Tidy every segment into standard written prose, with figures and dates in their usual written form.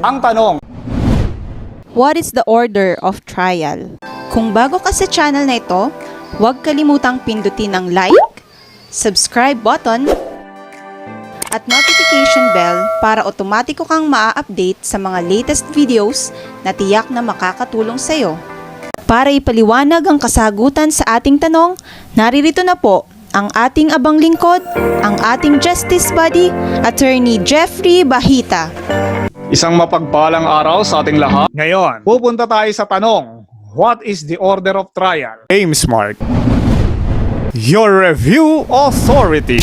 Ang tanong, what is the order of trial? Kung bago ka sa channel na ito, huwag kalimutang pindutin ang like, subscribe button, at notification bell para otomatiko kang maa-update sa mga latest videos na tiyak na makakatulong sa iyo. Para ipaliwanag ang kasagutan sa ating tanong, naririto na po ang ating abang lingkod, ang ating Justice Buddy, Attorney Jeffrey Bahita. isang mapagpalang araw sa ating lahat. Ngayon, pupunta tayo sa tanong, what is the order of trial? Aim Smart, your review authority.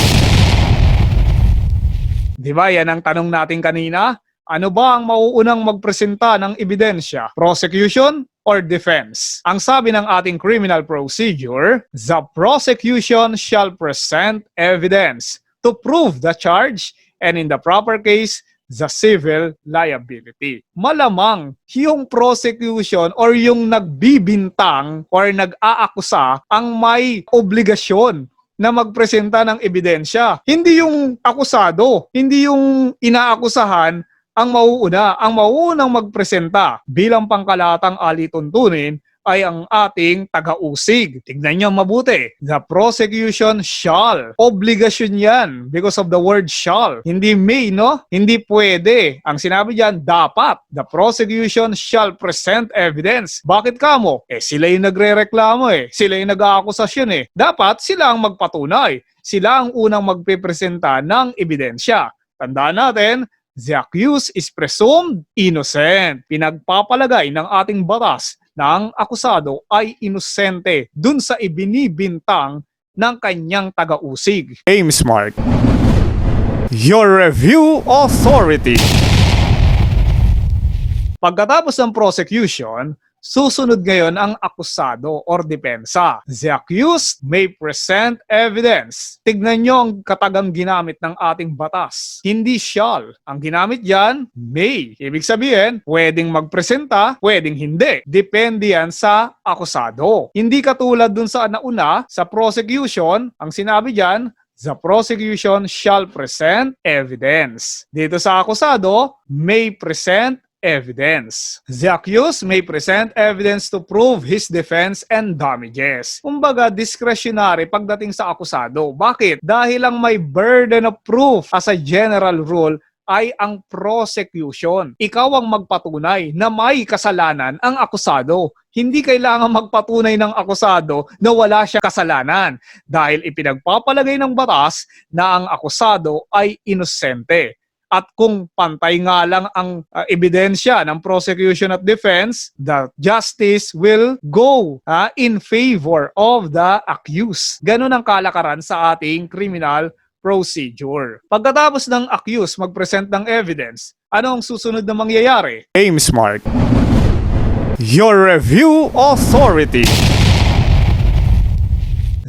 Diba yan ang tanong natin kanina? Ano ba ang mauunang magpresenta ng ebidensya? Prosecution or defense? Ang sabi ng ating criminal procedure, the prosecution shall present evidence to prove the charge and in the proper case, the civil liability. Malamang yung prosecution or yung nagbibintang or nag-aakusa ang may obligasyon na magpresenta ng ebidensya. Hindi yung akusado, hindi yung inaakusahan ang mauuna. Ang mauunang magpresenta bilang pangkalatang alituntunin ay ang ating taga-usig. Tignan nyo mabuti. The prosecution shall. Obligasyon yan because of the word shall. Hindi may, no? Hindi pwede. Ang sinabi dyan, dapat. The prosecution shall present evidence. Bakit kamo? Sila yung nagre-reklamo Sila yung nag-aakusasyon Dapat sila ang magpatunay. Sila ang unang magpipresenta ng ebidensya. Tandaan natin, the accused is presumed innocent. Pinagpapalagay ng ating batas na ang akusado ay inosente dun sa ibinibintang ng kanyang taga-usig. Aim Smart, your review authority. Pagkatapos ng prosecution, susunod ngayon ang akusado or depensa. The accused may present evidence. Tignan nyo ang katagang ginamit ng ating batas. Hindi shall. Ang ginamit dyan, may. Ibig sabihin, pwedeng magpresenta, pwedeng hindi. Depende yan sa akusado. Hindi katulad dun sa nauna, sa prosecution, ang sinabi dyan, the prosecution shall present evidence. Dito sa akusado, may present evidence. The accused may present evidence to prove his defense and damages. Kumbaga, discretionary pagdating sa akusado. Bakit? Dahil lang may burden of proof as a general rule ay ang prosecution. Ikaw ang magpatunay na may kasalanan ang akusado. Hindi kailangan magpatunay ng akusado na wala siya kasalanan dahil ipinagpapalagay ng batas na ang akusado ay inosente. At kung pantay nga lang ang ebidensya ng prosecution at defense, the justice will go in favor of the accused. Ganun ang kalakaran sa ating criminal procedure. Pagkatapos ng accused mag-present ng evidence, ano ang susunod na mangyayari? Aim Smart, your review authority.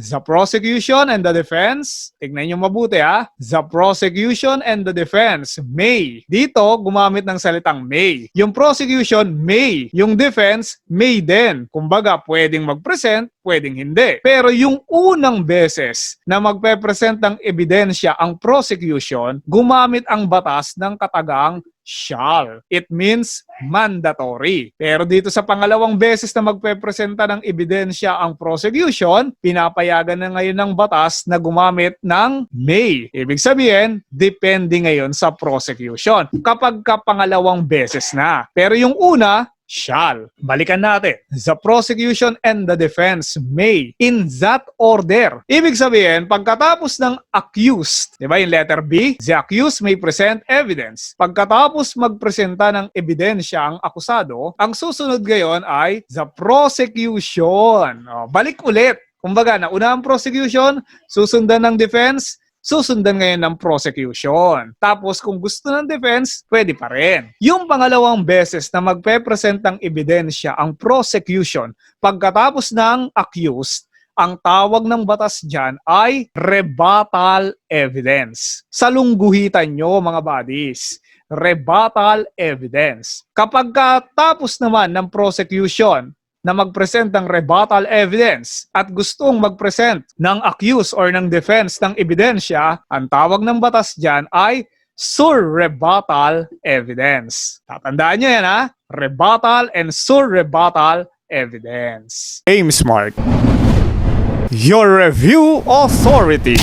The prosecution and the defense, tignan nyo mabuti The prosecution and the defense may. Dito, gumamit ng salitang may. Yung prosecution, may. Yung defense, may din. Kumbaga, pwedeng mag-present, pwedeng hindi. Pero yung unang beses na magpe-present ng ebidensya ang prosecution, gumamit ang batas ng katagang shall. It means mandatory. Pero dito sa pangalawang beses na magpepresenta ng ebidensya ang prosecution, pinapayagan na ngayon ng batas na gumamit ng may. Ibig sabihin, depende ngayon sa prosecution. Kapag pangalawang beses na. Pero yung una, shall. Balikan natin. The prosecution and the defense may. In that order. Ibig sabihin, pagkatapos ng accused, di ba yung letter B? The accused may present evidence. Pagkatapos magpresenta ng ebidensya ang akusado, ang susunod ngayon ay the prosecution. Balik ulit. Kumbaga, nauna ang prosecution, susundan ng defense, susundan ngayon ng prosecution. Tapos kung gusto ng defense, pwede pa rin. Yung pangalawang beses na magpe-present ng ebidensya ang prosecution pagkatapos ng accused, ang tawag ng batas dyan ay rebuttal evidence. Salungguhitan nyo mga buddies. Rebuttal evidence. Kapag tapos naman ng prosecution na mag-present ng rebuttal evidence at gustong mag-present ng accused or ng defense ng ebidensya, ang tawag ng batas dyan ay surrebuttal evidence. Tatandaan nyo yan ha? Rebuttal and surrebuttal evidence. James Mark. Your review authority.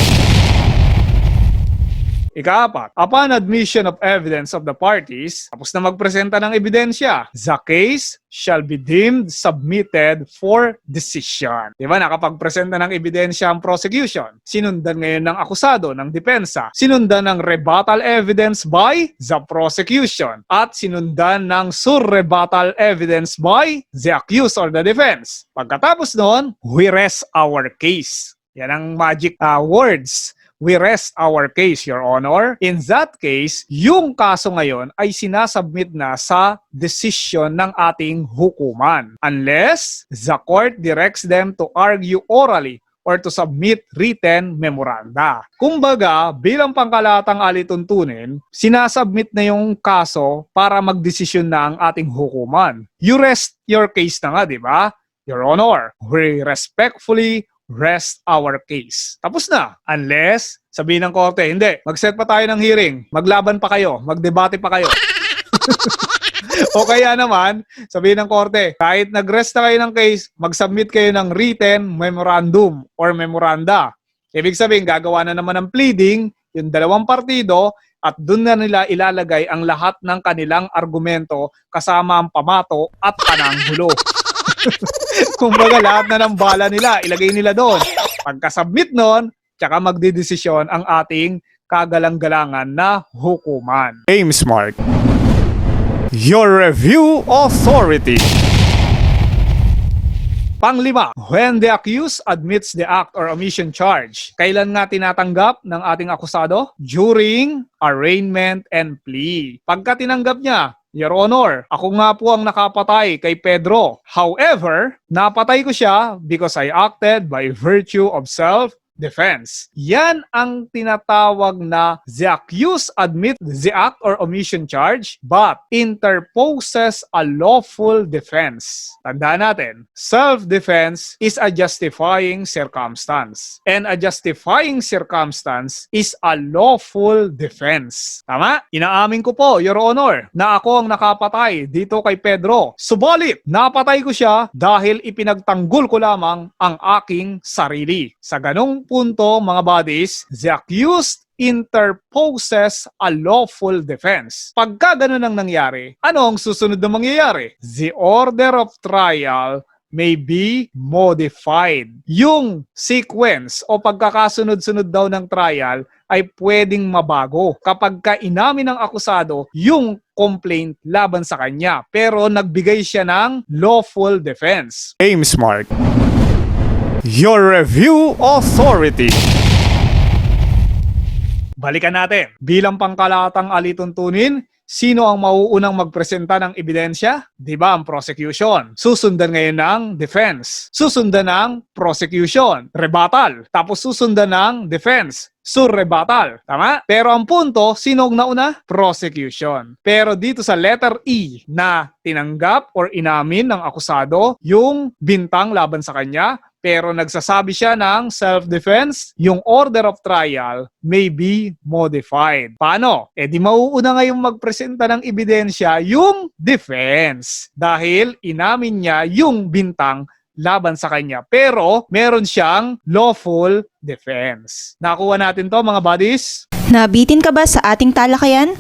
Ika-4, upon admission of evidence of the parties, tapos na magpresenta ng ebidensya, the case shall be deemed submitted for decision. Diba, nakapagpresenta ng ebidensya ang prosecution. Sinundan ngayon ng akusado, ng depensa. Sinundan ng rebuttal evidence by the prosecution. At sinundan ng surrebuttal evidence by the accused or the defense. Pagkatapos noon, we rest our case. Yan ang magic words. We rest our case, Your Honor. In that case, yung kaso ngayon ay sinasubmit na sa decision ng ating hukuman. Unless the court directs them to argue orally or to submit written memoranda. Kumbaga, bilang pangkalatang alituntunin, sinasubmit na yung kaso para magdesisyon na ang ating hukuman. You rest your case na nga, di ba? Your Honor, we respectfully rest our case. Tapos na. Unless, sabihin ng korte, hindi, mag-set pa tayo ng hearing, maglaban pa kayo, magdebate pa kayo. O kaya naman, sabihin ng korte, kahit nag-rest na kayo ng case, mag-submit kayo ng written memorandum or memoranda. Ibig sabihin, gagawa na naman ng pleading, yung dalawang partido, at doon na nila ilalagay ang lahat ng kanilang argumento kasama ang pamato at pananggulo. Kumbaga lahat na ng bala nila, ilagay nila doon. Pagka-submit nun, tsaka magdidesisyon ang ating kagalang-galangan na hukuman. James Mark. Your review authority. Panglima, when the accused admits the act or omission charge, kailan nga tinatanggap ng ating akusado? During arraignment and plea. Pagka tinanggap niya, Your Honor, ako nga po ang nakapatay kay Pedro. However, napatay ko siya because I acted by virtue of self-defense. Yan ang tinatawag na the accused admit the act or omission charge but interposes a lawful defense. Tandaan natin, self-defense is a justifying circumstance. And a justifying circumstance is a lawful defense. Tama? Inaamin ko po, Your Honor, na ako ang nakapatay dito kay Pedro. Subalit, napatay ko siya dahil ipinagtanggol ko lamang ang aking sarili. Sa ganong punto, mga buddies, the accused interposes a lawful defense. Pagka ganun ang nangyari, ano ang susunod na mangyayari? The order of trial may be modified. Yung sequence o pagkakasunod-sunod daw ng trial ay pwedeng mabago kapag ka inamin ng akusado yung complaint laban sa kanya pero nagbigay siya ng lawful defense. James Mark. Your review authority. Balikan natin. Bilang pangkalatang alituntunin, sino ang mauunang magpresenta ng ebidensya? Diba ang prosecution? Susundan ngayon ng defense. Susundan ng prosecution. Rebuttal. Tapos susundan ng defense. Surrebuttal. Tama? Pero ang punto, sino ang nauna? Prosecution. Pero dito sa letter E na tinanggap or inamin ng akusado yung bintang laban sa kanya, pero nagsasabi siya ng self-defense, yung order of trial may be modified. Paano? Di mauuna ngayong magpresenta ng ebidensya yung defense dahil inamin niya yung bintang laban sa kanya. Pero meron siyang lawful defense. Nakuha natin to mga buddies? Nabitin ka ba sa ating talakayan?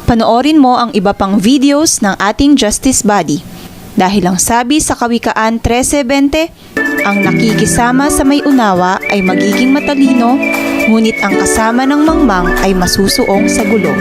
Panoorin mo ang iba pang videos ng ating Justice Body. Dahil ang sabi sa Kawikaan 13:20, ang nakikisama sa may unawa ay magiging matalino, ngunit ang kasama ng mangmang ay masusuong sa gulo.